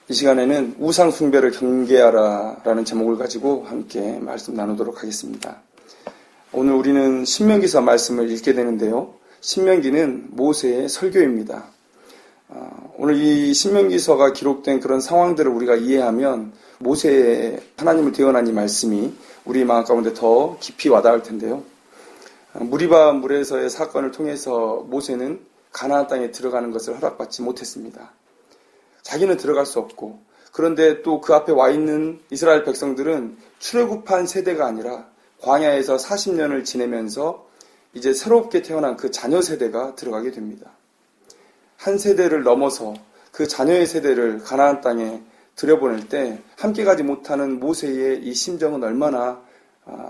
이 시간에는 우상 숭배를 경계하라 라는 제목을 가지고 함께 말씀 나누도록 하겠습니다. 오늘 우리는 신명기서 말씀을 읽게 되는데요. 신명기는 모세의 설교입니다. 오늘 이 신명기서가 기록된 그런 상황들을 우리가 이해하면 모세의 하나님을 대언한 이 말씀이 우리 마음 가운데 더 깊이 와닿을 텐데요. 무리바 물에서의 사건을 통해서 모세는 가나안 땅에 들어가는 것을 허락받지 못했습니다. 자기는 들어갈 수 없고, 그런데 또 그 앞에 와 있는 이스라엘 백성들은 출애굽한 세대가 아니라 광야에서 40년을 지내면서 이제 새롭게 태어난 그 자녀 세대가 들어가게 됩니다. 한 세대를 넘어서 그 자녀의 세대를 가나안 땅에 들여보낼 때 함께 가지 못하는 모세의 이 심정은 얼마나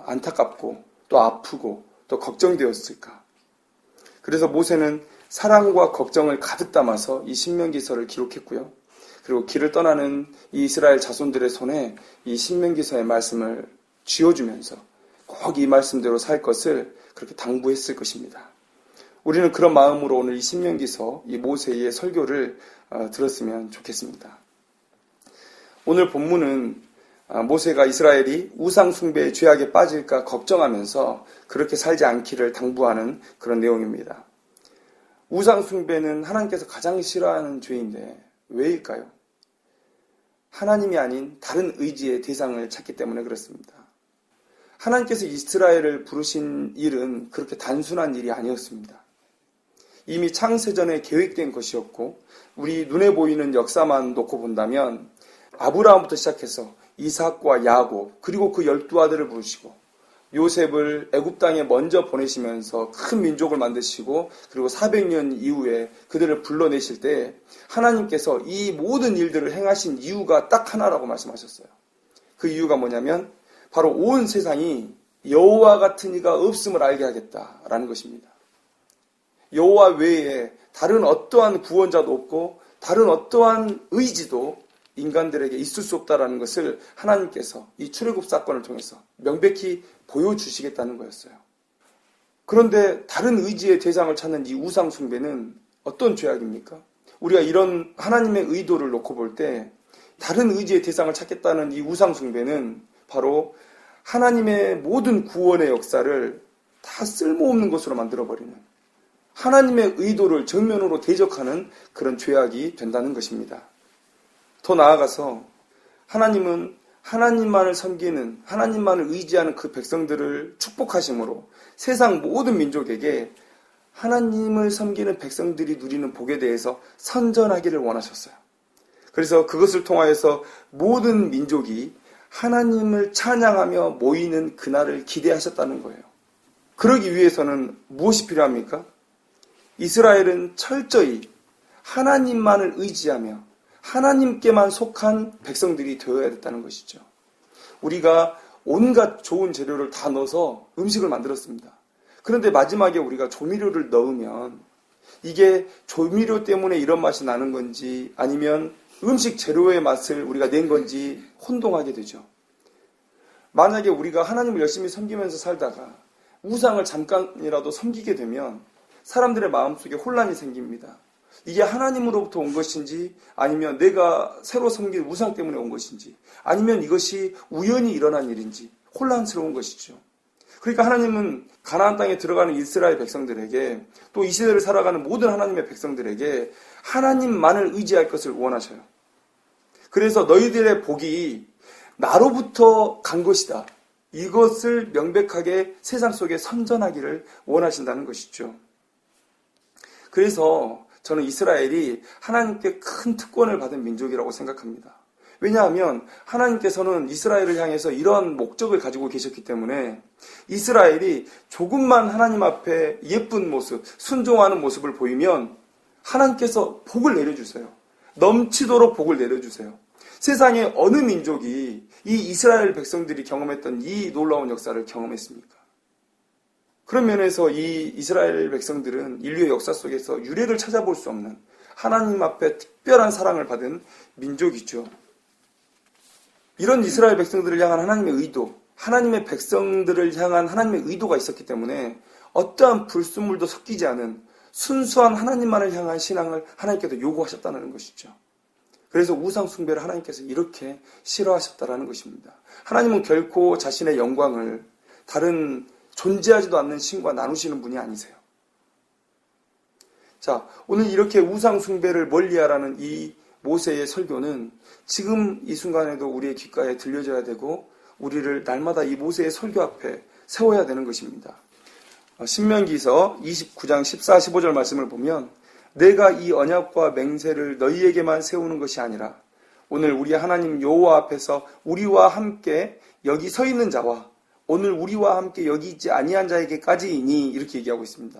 안타깝고 또 아프고 또 걱정되었을까. 그래서 모세는 사랑과 걱정을 가득 담아서 이 신명기서를 기록했고요. 그리고 길을 떠나는 이 이스라엘 자손들의 손에 이 신명기서의 말씀을 쥐어주면서 꼭 이 말씀대로 살 것을 그렇게 당부했을 것입니다. 우리는 그런 마음으로 오늘 이 신명기서, 이 모세의 설교를 들었으면 좋겠습니다. 오늘 본문은 모세가 이스라엘이 우상 숭배의 죄악에 빠질까 걱정하면서 그렇게 살지 않기를 당부하는 그런 내용입니다. 우상 숭배는 하나님께서 가장 싫어하는 죄인데 왜일까요? 하나님이 아닌 다른 의지의 대상을 찾기 때문에 그렇습니다. 하나님께서 이스라엘을 부르신 일은 그렇게 단순한 일이 아니었습니다. 이미 창세전에 계획된 것이었고 우리 눈에 보이는 역사만 놓고 본다면 아브라함부터 시작해서 이삭과 야곱 그리고 그 12아들을 부르시고 요셉을 애굽 땅에 먼저 보내시면서 큰 민족을 만드시고 그리고 400년 이후에 그들을 불러내실 때 하나님께서 이 모든 일들을 행하신 이유가 딱 하나라고 말씀하셨어요. 그 이유가 뭐냐면 바로 온 세상이 여호와 같은 이가 없음을 알게 하겠다라는 것입니다. 여호와 외에 다른 어떠한 구원자도 없고 다른 어떠한 의지도 인간들에게 있을 수 없다라는 것을 하나님께서 이 출애굽 사건을 통해서 명백히 보여주시겠다는 거였어요. 그런데 다른 의지의 대상을 찾는 이 우상 숭배는 어떤 죄악입니까? 우리가 이런 하나님의 의도를 놓고 볼 때 다른 의지의 대상을 찾겠다는 이 우상 숭배는 바로 하나님의 모든 구원의 역사를 다 쓸모없는 것으로 만들어버리는 하나님의 의도를 정면으로 대적하는 그런 죄악이 된다는 것입니다. 더 나아가서 하나님은 하나님만을 섬기는 하나님만을 의지하는 그 백성들을 축복하심으로 세상 모든 민족에게 하나님을 섬기는 백성들이 누리는 복에 대해서 선전하기를 원하셨어요. 그래서 그것을 통하여서 모든 민족이 하나님을 찬양하며 모이는 그날을 기대하셨다는 거예요. 그러기 위해서는 무엇이 필요합니까? 이스라엘은 철저히 하나님만을 의지하며 하나님께만 속한 백성들이 되어야 됐다는 것이죠. 우리가 온갖 좋은 재료를 다 넣어서 음식을 만들었습니다. 그런데 마지막에 우리가 조미료를 넣으면 이게 조미료 때문에 이런 맛이 나는 건지 아니면 음식 재료의 맛을 우리가 낸 건지 혼동하게 되죠. 만약에 우리가 하나님을 열심히 섬기면서 살다가 우상을 잠깐이라도 섬기게 되면 사람들의 마음속에 혼란이 생깁니다. 이게 하나님으로부터 온 것인지 아니면 내가 새로 섬긴 우상 때문에 온 것인지 아니면 이것이 우연히 일어난 일인지 혼란스러운 것이죠. 그러니까 하나님은 가나안 땅에 들어가는 이스라엘 백성들에게 또 이 시대를 살아가는 모든 하나님의 백성들에게 하나님만을 의지할 것을 원하셔요. 그래서 너희들의 복이 나로부터 간 것이다. 이것을 명백하게 세상 속에 선전하기를 원하신다는 것이죠. 그래서 저는 이스라엘이 하나님께 큰 특권을 받은 민족이라고 생각합니다. 왜냐하면 하나님께서는 이스라엘을 향해서 이러한 목적을 가지고 계셨기 때문에 이스라엘이 조금만 하나님 앞에 예쁜 모습, 순종하는 모습을 보이면 하나님께서 복을 내려주세요. 넘치도록 복을 내려주세요. 세상에 어느 민족이 이 이스라엘 백성들이 경험했던 이 놀라운 역사를 경험했습니까? 그런 면에서 이 이스라엘 백성들은 인류의 역사 속에서 유례를 찾아볼 수 없는 하나님 앞에 특별한 사랑을 받은 민족이죠. 이런 이스라엘 백성들을 향한 하나님의 의도, 하나님의 백성들을 향한 하나님의 의도가 있었기 때문에 어떠한 불순물도 섞이지 않은 순수한 하나님만을 향한 신앙을 하나님께서 요구하셨다는 것이죠. 그래서 우상 숭배를 하나님께서 이렇게 싫어하셨다라는 것입니다. 하나님은 결코 자신의 영광을 다른 존재하지도 않는 신과 나누시는 분이 아니세요. 자, 오늘 이렇게 우상 숭배를 멀리하라는 이 모세의 설교는 지금 이 순간에도 우리의 귓가에 들려져야 되고 우리를 날마다 이 모세의 설교 앞에 세워야 되는 것입니다. 신명기서 29장 14, 15절 말씀을 보면 내가 이 언약과 맹세를 너희에게만 세우는 것이 아니라 오늘 우리 하나님 여호와 앞에서 우리와 함께 여기 서 있는 자와 오늘 우리와 함께 여기 있지 아니한 자에게까지이니 이렇게 얘기하고 있습니다.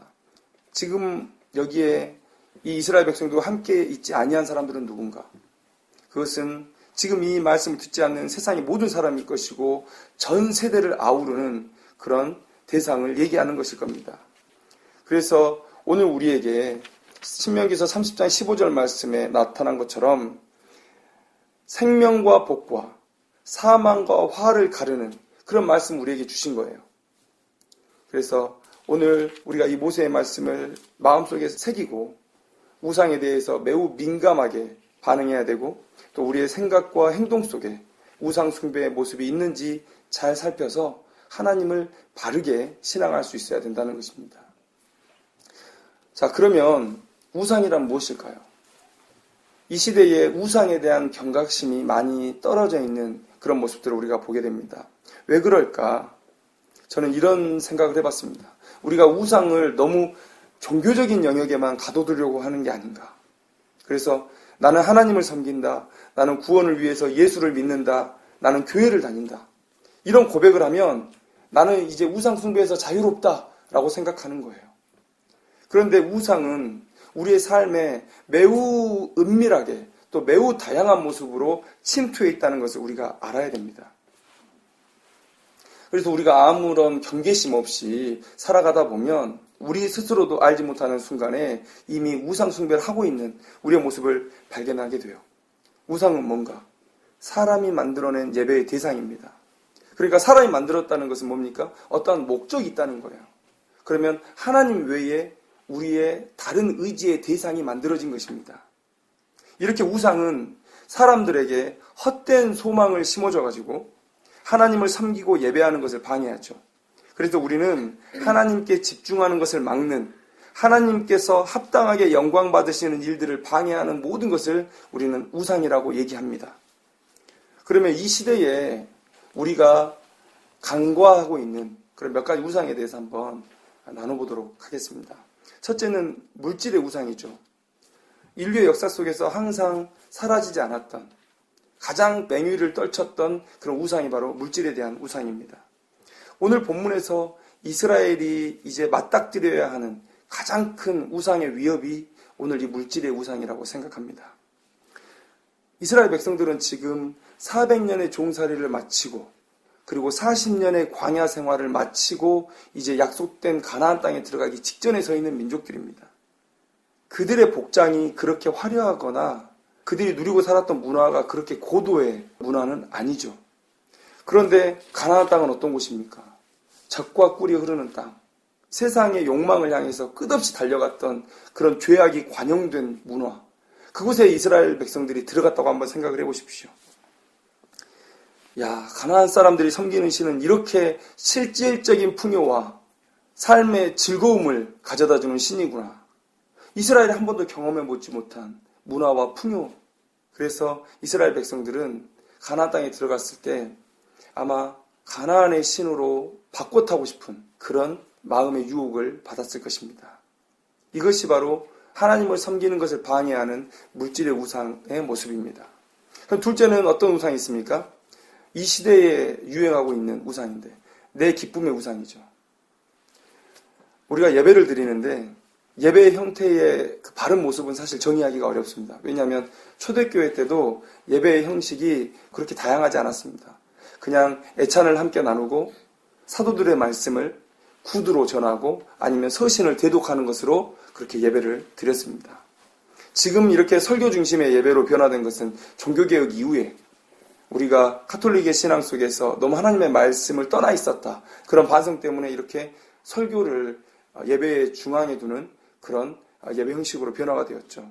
지금 여기에 이 이스라엘 백성들과 함께 있지 아니한 사람들은 누군가? 그것은 지금 이 말씀을 듣지 않는 세상의 모든 사람일 것이고 전 세대를 아우르는 그런 대상을 얘기하는 것일 겁니다. 그래서 오늘 우리에게 신명기서 30장 15절 말씀에 나타난 것처럼 생명과 복과 사망과 화를 가르는 그런 말씀 우리에게 주신 거예요. 그래서 오늘 우리가 이 모세의 말씀을 마음속에 새기고 우상에 대해서 매우 민감하게 반응해야 되고 또 우리의 생각과 행동 속에 우상 숭배의 모습이 있는지 잘 살펴서 하나님을 바르게 신앙할 수 있어야 된다는 것입니다. 자, 그러면 우상이란 무엇일까요? 이 시대에 우상에 대한 경각심이 많이 떨어져 있는 그런 모습들을 우리가 보게 됩니다. 왜 그럴까? 저는 이런 생각을 해봤습니다. 우리가 우상을 너무 종교적인 영역에만 가둬두려고 하는 게 아닌가. 그래서 나는 하나님을 섬긴다. 나는 구원을 위해서 예수를 믿는다. 나는 교회를 다닌다. 이런 고백을 하면 나는 이제 우상 숭배에서 자유롭다라고 생각하는 거예요. 그런데 우상은 우리의 삶에 매우 은밀하게 또 매우 다양한 모습으로 침투해 있다는 것을 우리가 알아야 됩니다. 그래서 우리가 아무런 경계심 없이 살아가다 보면 우리 스스로도 알지 못하는 순간에 이미 우상 숭배를 하고 있는 우리의 모습을 발견하게 돼요. 우상은 뭔가? 사람이 만들어낸 예배의 대상입니다. 그러니까 사람이 만들었다는 것은 뭡니까? 어떠한 목적이 있다는 거예요. 그러면 하나님 외에 우리의 다른 의지의 대상이 만들어진 것입니다. 이렇게 우상은 사람들에게 헛된 소망을 심어줘가지고 하나님을 섬기고 예배하는 것을 방해하죠. 그래서 우리는 하나님께 집중하는 것을 막는 하나님께서 합당하게 영광 받으시는 일들을 방해하는 모든 것을 우리는 우상이라고 얘기합니다. 그러면 이 시대에 우리가 간과하고 있는 그런 몇 가지 우상에 대해서 한번 나눠보도록 하겠습니다. 첫째는 물질의 우상이죠. 인류의 역사 속에서 항상 사라지지 않았던 가장 맹위를 떨쳤던 그런 우상이 바로 물질에 대한 우상입니다. 오늘 본문에서 이스라엘이 이제 맞닥뜨려야 하는 가장 큰 우상의 위협이 오늘 이 물질의 우상이라고 생각합니다. 이스라엘 백성들은 지금 400년의 종살이를 마치고 그리고 40년의 광야 생활을 마치고 이제 약속된 가나안 땅에 들어가기 직전에 서 있는 민족들입니다. 그들의 복장이 그렇게 화려하거나 그들이 누리고 살았던 문화가 그렇게 고도의 문화는 아니죠. 그런데 가나안 땅은 어떤 곳입니까? 젖과 꿀이 흐르는 땅. 세상의 욕망을 향해서 끝없이 달려갔던 그런 죄악이 관영된 문화. 그곳에 이스라엘 백성들이 들어갔다고 한번 생각을 해보십시오. 야, 가나안 사람들이 섬기는 신은 이렇게 실질적인 풍요와 삶의 즐거움을 가져다주는 신이구나. 이스라엘이 한 번도 경험해보지 못한 문화와 풍요. 그래서 이스라엘 백성들은 가나안 땅에 들어갔을 때 아마 가나안의 신으로 바꿔 타고 싶은 그런 마음의 유혹을 받았을 것입니다. 이것이 바로 하나님을 섬기는 것을 방해하는 물질의 우상의 모습입니다. 그럼 둘째는 어떤 우상이 있습니까? 이 시대에 유행하고 있는 우상인데 내 기쁨의 우상이죠. 우리가 예배를 드리는데 예배의 형태의 그 바른 모습은 사실 정의하기가 어렵습니다. 왜냐하면 초대교회 때도 예배의 형식이 그렇게 다양하지 않았습니다. 그냥 애찬을 함께 나누고 사도들의 말씀을 구두로 전하고 아니면 서신을 대독하는 것으로 그렇게 예배를 드렸습니다. 지금 이렇게 설교 중심의 예배로 변화된 것은 종교개혁 이후에 우리가 카톨릭의 신앙 속에서 너무 하나님의 말씀을 떠나 있었다. 그런 반성 때문에 이렇게 설교를 예배의 중앙에 두는 그런 예배 형식으로 변화가 되었죠.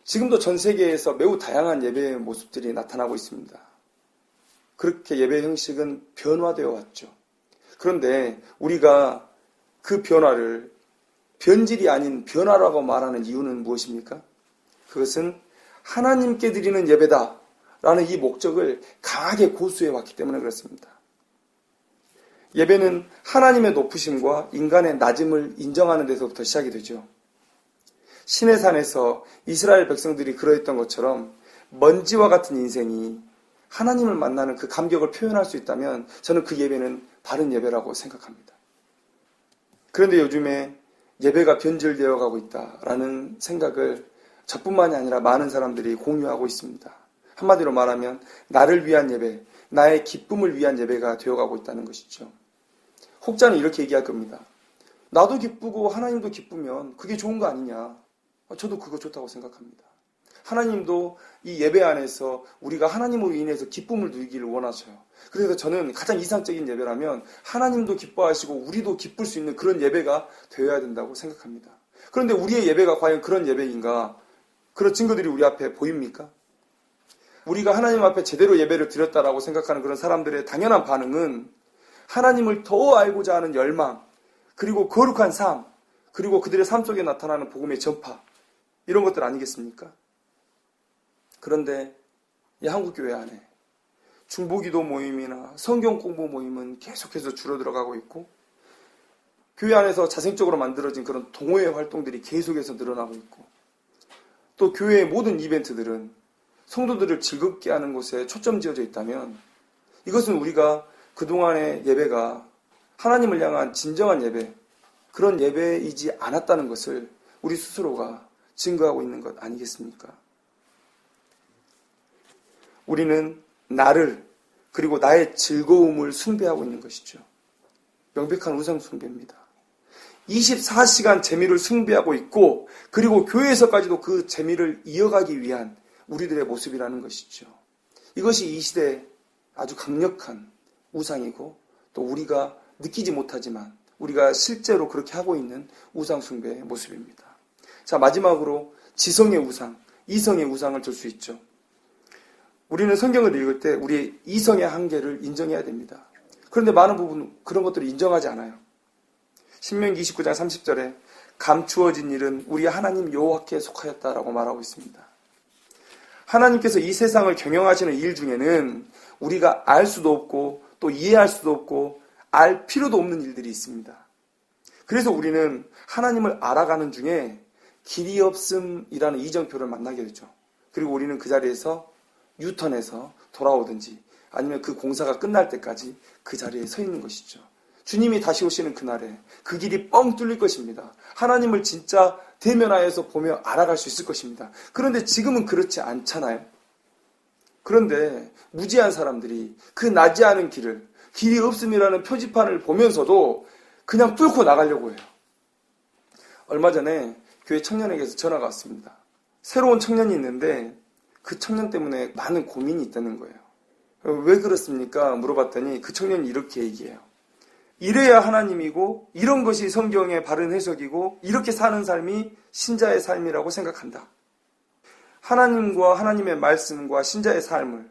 지금도 전 세계에서 매우 다양한 예배의 모습들이 나타나고 있습니다. 그렇게 예배 형식은 변화되어 왔죠. 그런데 우리가 그 변화를 변질이 아닌 변화라고 말하는 이유는 무엇입니까? 그것은 하나님께 드리는 예배다 라는 이 목적을 강하게 고수해 왔기 때문에 그렇습니다. 예배는 하나님의 높으심과 인간의 낮음을 인정하는 데서부터 시작이 되죠. 신의 산에서 이스라엘 백성들이 그러했던 것처럼 먼지와 같은 인생이 하나님을 만나는 그 감격을 표현할 수 있다면 저는 그 예배는 바른 예배라고 생각합니다. 그런데 요즘에 예배가 변질되어 가고 있다라는 생각을 저뿐만이 아니라 많은 사람들이 공유하고 있습니다. 한마디로 말하면 나를 위한 예배, 나의 기쁨을 위한 예배가 되어가고 있다는 것이죠. 혹자는 이렇게 얘기할 겁니다. 나도 기쁘고 하나님도 기쁘면 그게 좋은 거 아니냐. 저도 그거 좋다고 생각합니다. 하나님도 이 예배 안에서 우리가 하나님으로 인해서 기쁨을 누리기를 원하셔요. 그래서 저는 가장 이상적인 예배라면 하나님도 기뻐하시고 우리도 기쁠 수 있는 그런 예배가 되어야 된다고 생각합니다. 그런데 우리의 예배가 과연 그런 예배인가? 그런 증거들이 우리 앞에 보입니까? 우리가 하나님 앞에 제대로 예배를 드렸다라고 생각하는 그런 사람들의 당연한 반응은 하나님을 더 알고자 하는 열망, 그리고 거룩한 삶, 그리고 그들의 삶 속에 나타나는 복음의 전파, 이런 것들 아니겠습니까? 그런데 이 한국교회 안에 중보기도 모임이나 성경 공부 모임은 계속해서 줄어들어가고 있고, 교회 안에서 자생적으로 만들어진 그런 동호회 활동들이 계속해서 늘어나고 있고, 또 교회의 모든 이벤트들은 성도들을 즐겁게 하는 곳에 초점 지어져 있다면 이것은 우리가 그동안의 예배가 하나님을 향한 진정한 예배, 그런 예배이지 않았다는 것을 우리 스스로가 증거하고 있는 것 아니겠습니까? 우리는 나를 그리고 나의 즐거움을 숭배하고 있는 것이죠. 명백한 우상 숭배입니다. 24시간 재미를 숭배하고 있고 그리고 교회에서까지도 그 재미를 이어가기 위한 우리들의 모습이라는 것이죠. 이것이 이 시대의 아주 강력한 우상이고 또 우리가 느끼지 못하지만 우리가 실제로 그렇게 하고 있는 우상 숭배의 모습입니다. 자, 마지막으로 지성의 우상, 이성의 우상을 들 수 있죠. 우리는 성경을 읽을 때 우리의 이성의 한계를 인정해야 됩니다. 그런데 많은 부분 그런 것들을 인정하지 않아요. 신명기 29장 30절에 감추어진 일은 우리 하나님 여호와께 속하였다라고 말하고 있습니다. 하나님께서 이 세상을 경영하시는 일 중에는 우리가 알 수도 없고 또 이해할 수도 없고 알 필요도 없는 일들이 있습니다. 그래서 우리는 하나님을 알아가는 중에 길이 없음이라는 이정표를 만나게 되죠. 그리고 우리는 그 자리에서 유턴해서 돌아오든지 아니면 그 공사가 끝날 때까지 그 자리에 서 있는 것이죠. 주님이 다시 오시는 그날에 그 길이 뻥 뚫릴 것입니다. 하나님을 진짜 대면하여서 보며 알아갈 수 있을 것입니다. 그런데 지금은 그렇지 않잖아요. 그런데 무지한 사람들이 그 나지 않은 길을, 길이 없음이라는 표지판을 보면서도 그냥 뚫고 나가려고 해요. 얼마 전에 교회 청년에게서 전화가 왔습니다. 새로운 청년이 있는데 그 청년 때문에 많은 고민이 있다는 거예요. 왜 그렇습니까? 물어봤더니 그 청년이 이렇게 얘기해요. 이래야 하나님이고 이런 것이 성경의 바른 해석이고 이렇게 사는 삶이 신자의 삶이라고 생각한다. 하나님과 하나님의 말씀과 신자의 삶을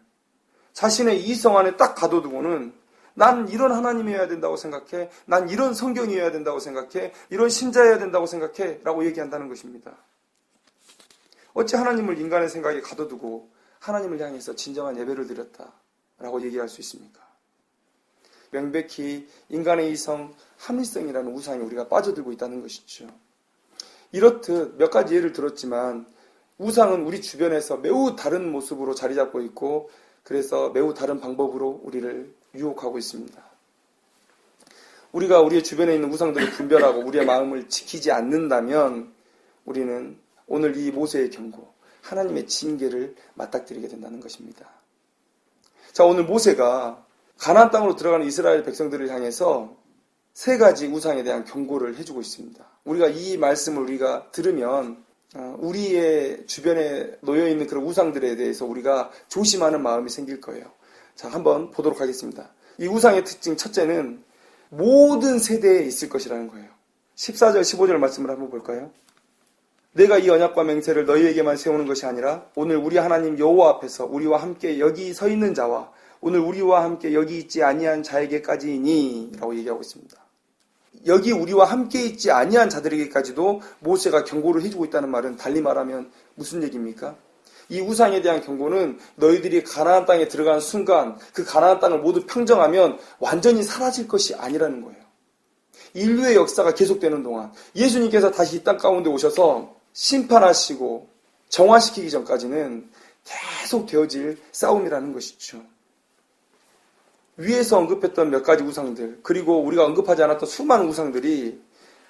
자신의 이성 안에 딱 가둬두고는 난 이런 하나님이어야 된다고 생각해. 난 이런 성경이어야 된다고 생각해. 이런 신자여야 된다고 생각해. 라고 얘기한다는 것입니다. 어찌 하나님을 인간의 생각에 가둬두고 하나님을 향해서 진정한 예배를 드렸다라고 얘기할 수 있습니까? 명백히 인간의 이성, 합리성이라는 우상에 우리가 빠져들고 있다는 것이죠. 이렇듯 몇 가지 예를 들었지만 우상은 우리 주변에서 매우 다른 모습으로 자리 잡고 있고 그래서 매우 다른 방법으로 우리를 유혹하고 있습니다. 우리가 우리의 주변에 있는 우상들을 분별하고 우리의 마음을 지키지 않는다면 우리는 오늘 이 모세의 경고, 하나님의 징계를 맞닥뜨리게 된다는 것입니다. 자, 오늘 모세가 가나안 땅으로 들어가는 이스라엘 백성들을 향해서 세 가지 우상에 대한 경고를 해주고 있습니다. 우리가 이 말씀을 우리가 들으면 우리의 주변에 놓여있는 그런 우상들에 대해서 우리가 조심하는 마음이 생길 거예요. 자, 한번 보도록 하겠습니다. 이 우상의 특징 첫째는 모든 세대에 있을 것이라는 거예요. 14절, 15절 말씀을 한번 볼까요? 내가 이 언약과 맹세를 너희에게만 세우는 것이 아니라 오늘 우리 하나님 여호와 앞에서 우리와 함께 여기 서 있는 자와 오늘 우리와 함께 여기 있지 아니한 자에게까지이니 라고 얘기하고 있습니다. 여기 우리와 함께 있지 아니한 자들에게까지도 모세가 경고를 해주고 있다는 말은 달리 말하면 무슨 얘기입니까? 이 우상에 대한 경고는 너희들이 가나안 땅에 들어간 순간 그 가나안 땅을 모두 평정하면 완전히 사라질 것이 아니라는 거예요. 인류의 역사가 계속되는 동안 예수님께서 다시 이 땅 가운데 오셔서 심판하시고 정화시키기 전까지는 계속 되어질 싸움이라는 것이죠. 위에서 언급했던 몇 가지 우상들, 그리고 우리가 언급하지 않았던 수많은 우상들이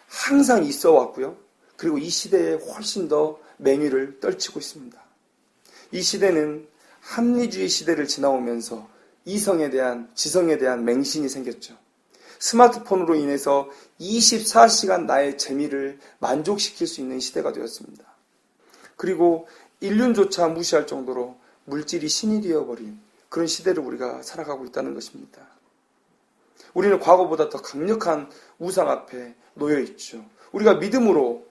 항상 있어 왔고요. 그리고 이 시대에 훨씬 더 맹위를 떨치고 있습니다. 이 시대는 합리주의 시대를 지나오면서 이성에 대한, 지성에 대한 맹신이 생겼죠. 스마트폰으로 인해서 24시간 나의 재미를 만족시킬 수 있는 시대가 되었습니다. 그리고 인륜조차 무시할 정도로 물질이 신이 되어버린 그런 시대를 우리가 살아가고 있다는 것입니다. 우리는 과거보다 더 강력한 우상 앞에 놓여 있죠. 우리가 믿음으로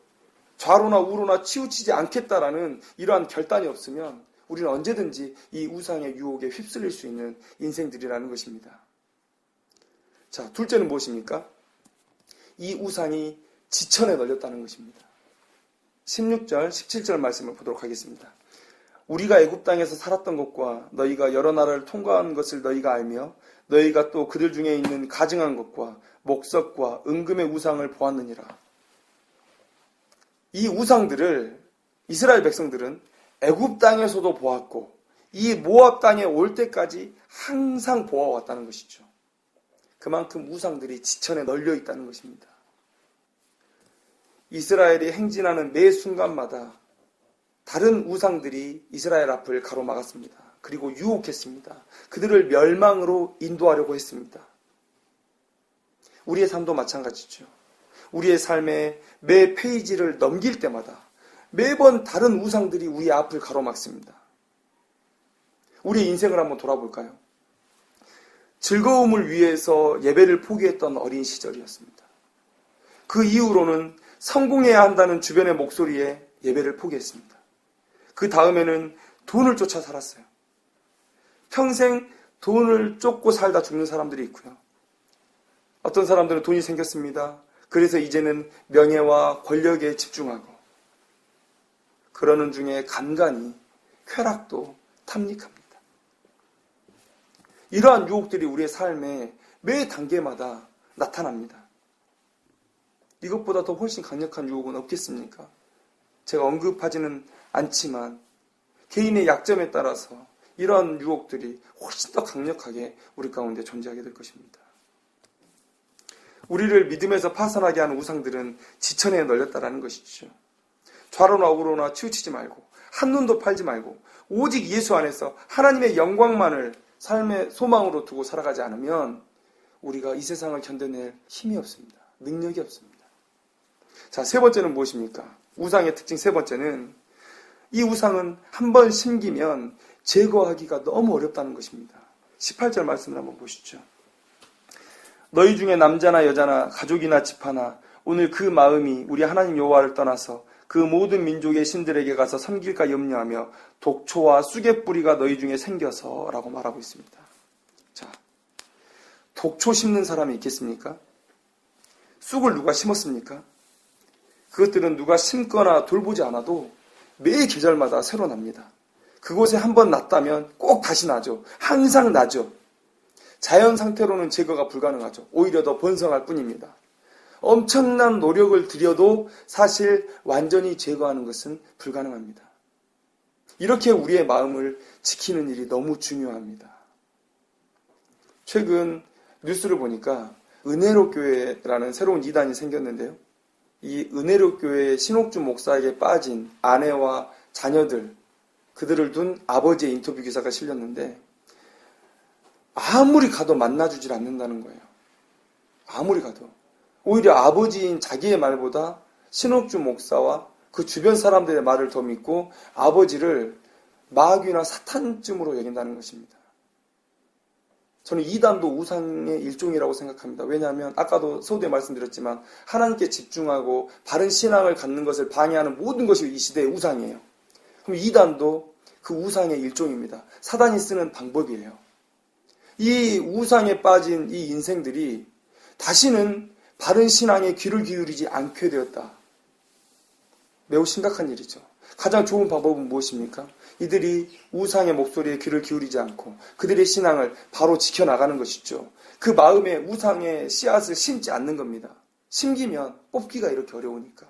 좌로나 우로나 치우치지 않겠다라는 이러한 결단이 없으면 우리는 언제든지 이 우상의 유혹에 휩쓸릴 수 있는 인생들이라는 것입니다. 자, 둘째는 무엇입니까? 이 우상이 지천에 널렸다는 것입니다. 16절, 17절 말씀을 보도록 하겠습니다. 우리가 애굽 땅에서 살았던 것과 너희가 여러 나라를 통과한 것을 너희가 알며 너희가 또 그들 중에 있는 가증한 것과 목석과 은금의 우상을 보았느니라. 이 우상들을 이스라엘 백성들은 애굽 땅에서도 보았고 이 모압 땅에 올 때까지 항상 보아왔다는 것이죠. 그만큼 우상들이 지천에 널려 있다는 것입니다. 이스라엘이 행진하는 매 순간마다 다른 우상들이 이스라엘 앞을 가로막았습니다. 그리고 유혹했습니다. 그들을 멸망으로 인도하려고 했습니다. 우리의 삶도 마찬가지죠. 우리의 삶의 매 페이지를 넘길 때마다 매번 다른 우상들이 우리의 앞을 가로막습니다. 우리의 인생을 한번 돌아볼까요? 즐거움을 위해서 예배를 포기했던 어린 시절이었습니다. 그 이후로는 성공해야 한다는 주변의 목소리에 예배를 포기했습니다. 그 다음에는 돈을 쫓아 살았어요. 평생 돈을 쫓고 살다 죽는 사람들이 있고요. 어떤 사람들은 돈이 생겼습니다. 그래서 이제는 명예와 권력에 집중하고 그러는 중에 간간히 쾌락도 탐닉합니다. 이러한 유혹들이 우리의 삶의 매 단계마다 나타납니다. 이것보다 더 훨씬 강력한 유혹은 없겠습니까? 제가 언급하지는 않지만 개인의 약점에 따라서 이러한 유혹들이 훨씬 더 강력하게 우리 가운데 존재하게 될 것입니다. 우리를 믿음에서 파산하게 하는 우상들은 지천에 널렸다라는 것이죠. 좌로나 우로나 치우치지 말고 한눈도 팔지 말고 오직 예수 안에서 하나님의 영광만을 삶의 소망으로 두고 살아가지 않으면 우리가 이 세상을 견뎌낼 힘이 없습니다. 능력이 없습니다. 자, 세 번째는 무엇입니까? 우상의 특징 세 번째는 이 우상은 한번 심기면 제거하기가 너무 어렵다는 것입니다. 18절 말씀을 한번 보시죠. 너희 중에 남자나 여자나 가족이나 집하나 오늘 그 마음이 우리 하나님 여호와를 떠나서 그 모든 민족의 신들에게 가서 섬길까 염려하며 독초와 쑥의 뿌리가 너희 중에 생겨서 라고 말하고 있습니다. 자, 독초 심는 사람이 있겠습니까? 쑥을 누가 심었습니까? 그것들은 누가 심거나 돌보지 않아도 매 계절마다 새로 납니다. 그곳에 한번 났다면 꼭 다시 나죠. 항상 나죠. 자연 상태로는 제거가 불가능하죠. 오히려 더 번성할 뿐입니다. 엄청난 노력을 들여도 사실 완전히 제거하는 것은 불가능합니다. 이렇게 우리의 마음을 지키는 일이 너무 중요합니다. 최근 뉴스를 보니까 은혜로 교회라는 새로운 이단이 생겼는데요. 이 은혜로 교회의 신옥주 목사에게 빠진 아내와 자녀들, 그들을 둔 아버지의 인터뷰 기사가 실렸는데 아무리 가도 만나주질 않는다는 거예요. 아무리 가도. 오히려 아버지인 자기의 말보다 신옥주 목사와 그 주변 사람들의 말을 더 믿고 아버지를 마귀나 사탄쯤으로 여긴다는 것입니다. 저는 이단도 우상의 일종이라고 생각합니다. 왜냐하면 아까도 서두에 말씀드렸지만 하나님께 집중하고 바른 신앙을 갖는 것을 방해하는 모든 것이 이 시대의 우상이에요. 그럼 이단도 그 우상의 일종입니다. 사단이 쓰는 방법이에요. 이 우상에 빠진 이 인생들이 다시는 바른 신앙에 귀를 기울이지 않게 되었다. 매우 심각한 일이죠. 가장 좋은 방법은 무엇입니까? 이들이 우상의 목소리에 귀를 기울이지 않고 그들의 신앙을 바로 지켜나가는 것이죠. 그 마음에 우상의 씨앗을 심지 않는 겁니다. 심기면 뽑기가 이렇게 어려우니까.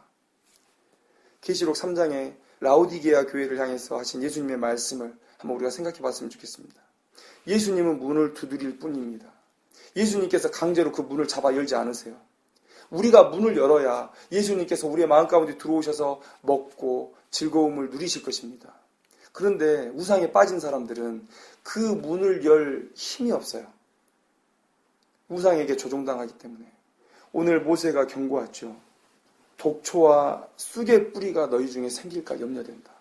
계시록 3장에 라오디게아 교회를 향해서 하신 예수님의 말씀을 한번 우리가 생각해 봤으면 좋겠습니다. 예수님은 문을 두드릴 뿐입니다. 예수님께서 강제로 그 문을 잡아 열지 않으세요. 우리가 문을 열어야 예수님께서 우리의 마음 가운데 들어오셔서 먹고 즐거움을 누리실 것입니다. 그런데 우상에 빠진 사람들은 그 문을 열 힘이 없어요. 우상에게 조종당하기 때문에. 오늘 모세가 경고하죠. 독초와 쑥의 뿌리가 너희 중에 생길까 염려된다.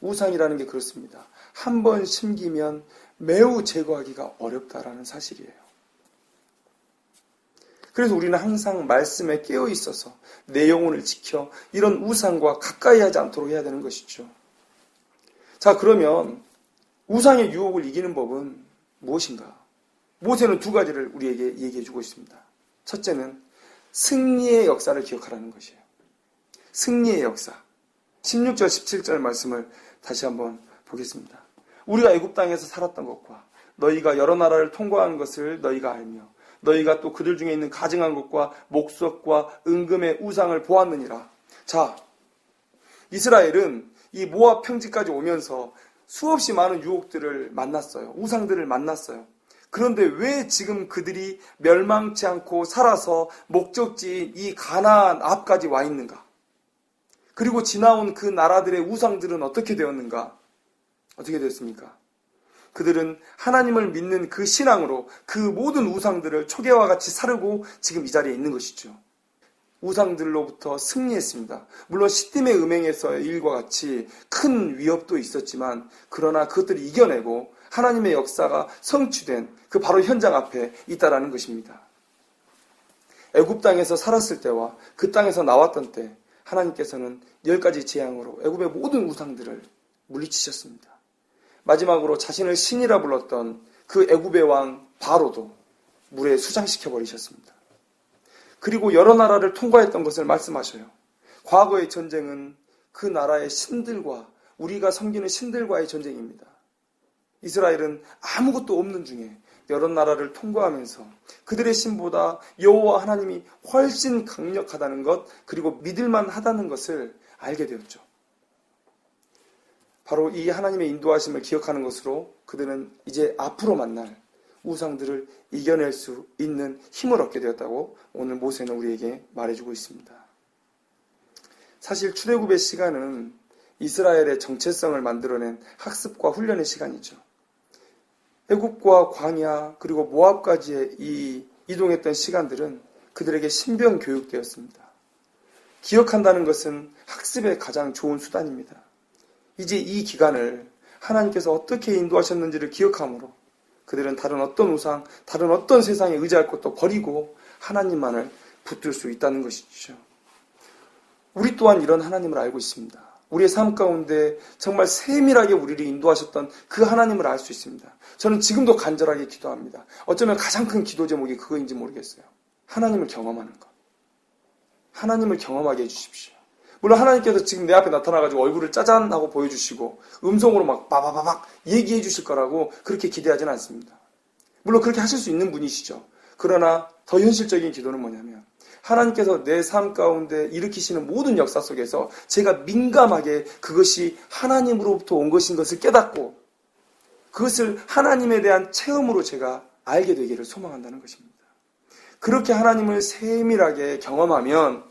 우상이라는 게 그렇습니다. 한 번 심기면 매우 제거하기가 어렵다라는 사실이에요. 그래서 우리는 항상 말씀에 깨어 있어서 내 영혼을 지켜 이런 우상과 가까이 하지 않도록 해야 되는 것이죠. 자, 그러면 우상의 유혹을 이기는 법은 무엇인가? 모세는 두 가지를 우리에게 얘기해 주고 있습니다. 첫째는 승리의 역사를 기억하라는 것이에요. 승리의 역사. 16절, 17절 말씀을 다시 한번 보겠습니다. 우리가 애굽 땅에서 살았던 것과 너희가 여러 나라를 통과한 것을 너희가 알며 너희가 또 그들 중에 있는 가증한 것과 목석과 은금의 우상을 보았느니라. 자, 이스라엘은 이 모압 평지까지 오면서 수없이 많은 유혹들을 만났어요. 우상들을 만났어요. 그런데 왜 지금 그들이 멸망치 않고 살아서 목적지인 이 가나안 앞까지 와 있는가? 그리고 지나온 그 나라들의 우상들은 어떻게 되었는가? 어떻게 됐습니까? 그들은 하나님을 믿는 그 신앙으로 그 모든 우상들을 초계와 같이 사르고 지금 이 자리에 있는 것이죠. 우상들로부터 승리했습니다. 물론 시딤의 음행에서의 일과 같이 큰 위협도 있었지만 그러나 그것들을 이겨내고 하나님의 역사가 성취된 그 바로 현장 앞에 있다라는 것입니다. 애굽 땅에서 살았을 때와 그 땅에서 나왔던 때 하나님께서는 10가지 재앙으로 애굽의 모든 우상들을 물리치셨습니다. 마지막으로 자신을 신이라 불렀던 그 애굽의 왕 바로도 물에 수장시켜 버리셨습니다. 그리고 여러 나라를 통과했던 것을 말씀하셔요. 과거의 전쟁은 그 나라의 신들과 우리가 섬기는 신들과의 전쟁입니다. 이스라엘은 아무것도 없는 중에 여러 나라를 통과하면서 그들의 신보다 여호와 하나님이 훨씬 강력하다는 것, 그리고 믿을만 하다는 것을 알게 되었죠. 바로 이 하나님의 인도하심을 기억하는 것으로 그들은 이제 앞으로 만날 우상들을 이겨낼 수 있는 힘을 얻게 되었다고 오늘 모세는 우리에게 말해주고 있습니다. 사실 출애굽의 시간은 이스라엘의 정체성을 만들어낸 학습과 훈련의 시간이죠. 애굽과 광야 그리고 모압까지의 이 이동했던 시간들은 그들에게 신병 교육되었습니다. 기억한다는 것은 학습의 가장 좋은 수단입니다. 이제 이 기간을 하나님께서 어떻게 인도하셨는지를 기억함으로 그들은 다른 어떤 우상, 다른 어떤 세상에 의지할 것도 버리고 하나님만을 붙들 수 있다는 것이죠. 우리 또한 이런 하나님을 알고 있습니다. 우리의 삶 가운데 정말 세밀하게 우리를 인도하셨던 그 하나님을 알 수 있습니다. 저는 지금도 간절하게 기도합니다. 어쩌면 가장 큰 기도 제목이 그거인지 모르겠어요. 하나님을 경험하는 것. 하나님을 경험하게 해주십시오. 물론 하나님께서 지금 내 앞에 나타나가지고 얼굴을 짜잔 하고 보여주시고 음성으로 막 바바바박 얘기해 주실 거라고 그렇게 기대하지는 않습니다. 물론 그렇게 하실 수 있는 분이시죠. 그러나 더 현실적인 기도는 뭐냐면 하나님께서 내 삶 가운데 일으키시는 모든 역사 속에서 제가 민감하게 그것이 하나님으로부터 온 것인 것을 깨닫고 그것을 하나님에 대한 체험으로 제가 알게 되기를 소망한다는 것입니다. 그렇게 하나님을 세밀하게 경험하면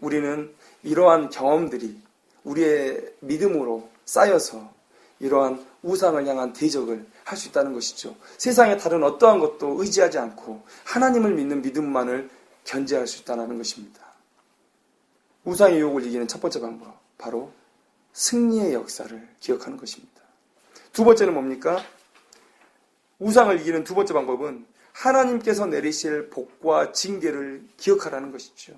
우리는 이러한 경험들이 우리의 믿음으로 쌓여서 이러한 우상을 향한 대적을 할 수 있다는 것이죠. 세상의 다른 어떠한 것도 의지하지 않고 하나님을 믿는 믿음만을 견제할 수 있다는 것입니다. 우상의 유혹을 이기는 첫 번째 방법, 바로 승리의 역사를 기억하는 것입니다. 두 번째는 뭡니까? 우상을 이기는 두 번째 방법은 하나님께서 내리실 복과 징계를 기억하라는 것이죠.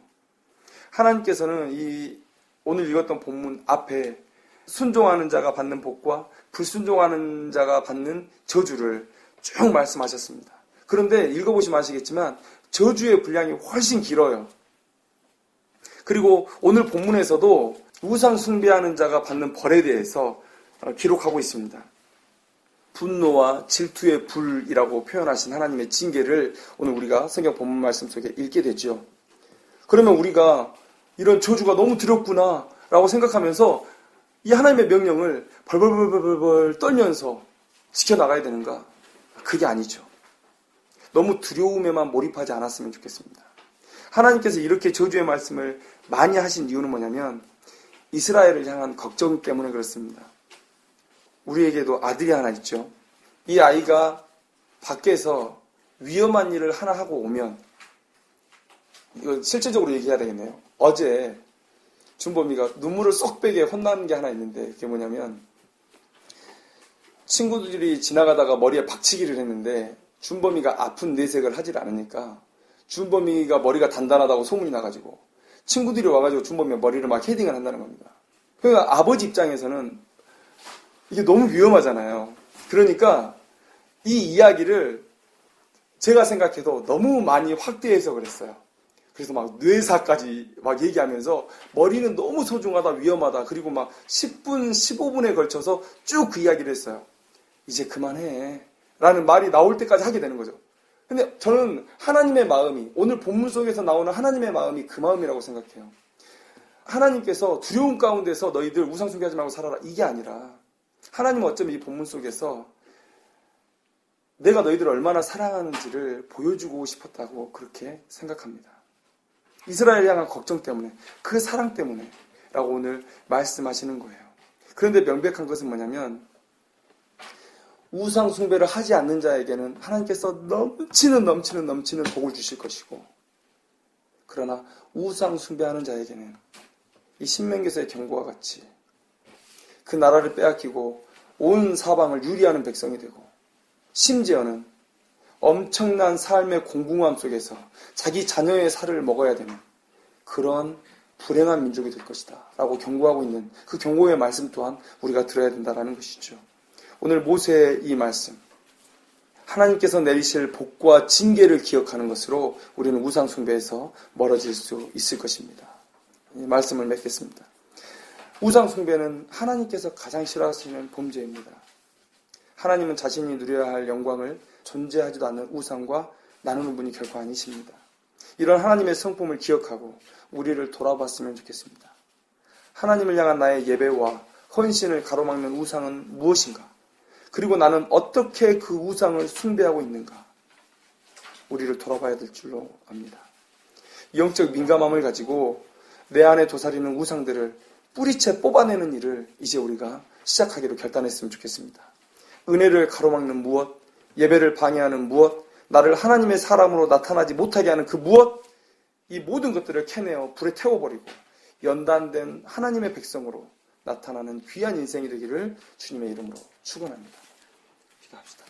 하나님께서는 오늘 읽었던 본문 앞에 순종하는 자가 받는 복과 불순종하는 자가 받는 저주를 쭉 말씀하셨습니다. 그런데 읽어보시면 아시겠지만 저주의 분량이 훨씬 길어요. 그리고 오늘 본문에서도 우상 숭배하는 자가 받는 벌에 대해서 기록하고 있습니다. 분노와 질투의 불이라고 표현하신 하나님의 징계를 오늘 우리가 성경 본문 말씀 속에 읽게 되죠. 그러면 우리가 이런 저주가 너무 두렵구나 라고 생각하면서 이 하나님의 명령을 벌벌벌벌벌 떨면서 지켜나가야 되는가? 그게 아니죠. 너무 두려움에만 몰입하지 않았으면 좋겠습니다. 하나님께서 이렇게 저주의 말씀을 많이 하신 이유는 뭐냐면 이스라엘을 향한 걱정 때문에 그렇습니다. 우리에게도 아들이 하나 있죠. 이 아이가 밖에서 위험한 일을 하나 하고 오면, 이거 실제적으로 얘기해야 되겠네요. 어제 준범이가 눈물을 쏙 빼게 혼나는 게 하나 있는데, 그게 뭐냐면 친구들이 지나가다가 머리에 박치기를 했는데 준범이가 아픈 내색을 하질 않으니까 준범이가 머리가 단단하다고 소문이 나가지고 친구들이 와가지고 준범이의 머리를 막 헤딩을 한다는 겁니다. 그러니까 아버지 입장에서는 이게 너무 위험하잖아요. 그러니까 이 이야기를 제가 생각해도 너무 많이 확대해서 그랬어요. 그래서 막 뇌사까지 막 얘기하면서 머리는 너무 소중하다, 위험하다. 그리고 막 10분, 15분에 걸쳐서 쭉 그 이야기를 했어요. 이제 그만해. 라는 말이 나올 때까지 하게 되는 거죠. 근데 저는 하나님의 마음이, 오늘 본문 속에서 나오는 하나님의 마음이 그 마음이라고 생각해요. 하나님께서 두려움 가운데서 너희들 우상숭배하지 말고 살아라. 이게 아니라 하나님은 어쩌면 이 본문 속에서 내가 너희들을 얼마나 사랑하는지를 보여주고 싶었다고 그렇게 생각합니다. 이스라엘 향한 걱정 때문에, 그 사랑 때문에 라고 오늘 말씀하시는 거예요. 그런데 명백한 것은 뭐냐면 우상 숭배를 하지 않는 자에게는 하나님께서 넘치는 복을 주실 것이고, 그러나 우상 숭배하는 자에게는 이 신명기서의 경고와 같이 그 나라를 빼앗기고 온 사방을 유리하는 백성이 되고, 심지어는 엄청난 삶의 공공함 속에서 자기 자녀의 살을 먹어야 되는 그런 불행한 민족이 될 것이다 라고 경고하고 있는 그 경고의 말씀 또한 우리가 들어야 된다는 것이죠. 오늘 모세의 이 말씀, 하나님께서 내리실 복과 징계를 기억하는 것으로 우리는 우상 숭배에서 멀어질 수 있을 것입니다. 이 말씀을 맺겠습니다. 우상 숭배는 하나님께서 가장 싫어하시는 범죄입니다. 하나님은 자신이 누려야 할 영광을 존재하지도 않는 우상과 나누는 분이 결코 아니십니다. 이런 하나님의 성품을 기억하고 우리를 돌아봤으면 좋겠습니다. 하나님을 향한 나의 예배와 헌신을 가로막는 우상은 무엇인가? 그리고 나는 어떻게 그 우상을 숭배하고 있는가? 우리를 돌아봐야 될 줄로 압니다. 영적 민감함을 가지고 내 안에 도사리는 우상들을 뿌리채 뽑아내는 일을 이제 우리가 시작하기로 결단했으면 좋겠습니다. 은혜를 가로막는 무엇, 예배를 방해하는 무엇, 나를 하나님의 사람으로 나타나지 못하게 하는 그 무엇, 이 모든 것들을 캐내어 불에 태워버리고 연단된 하나님의 백성으로 나타나는 귀한 인생이 되기를 주님의 이름으로 축원합니다. 기도합시다.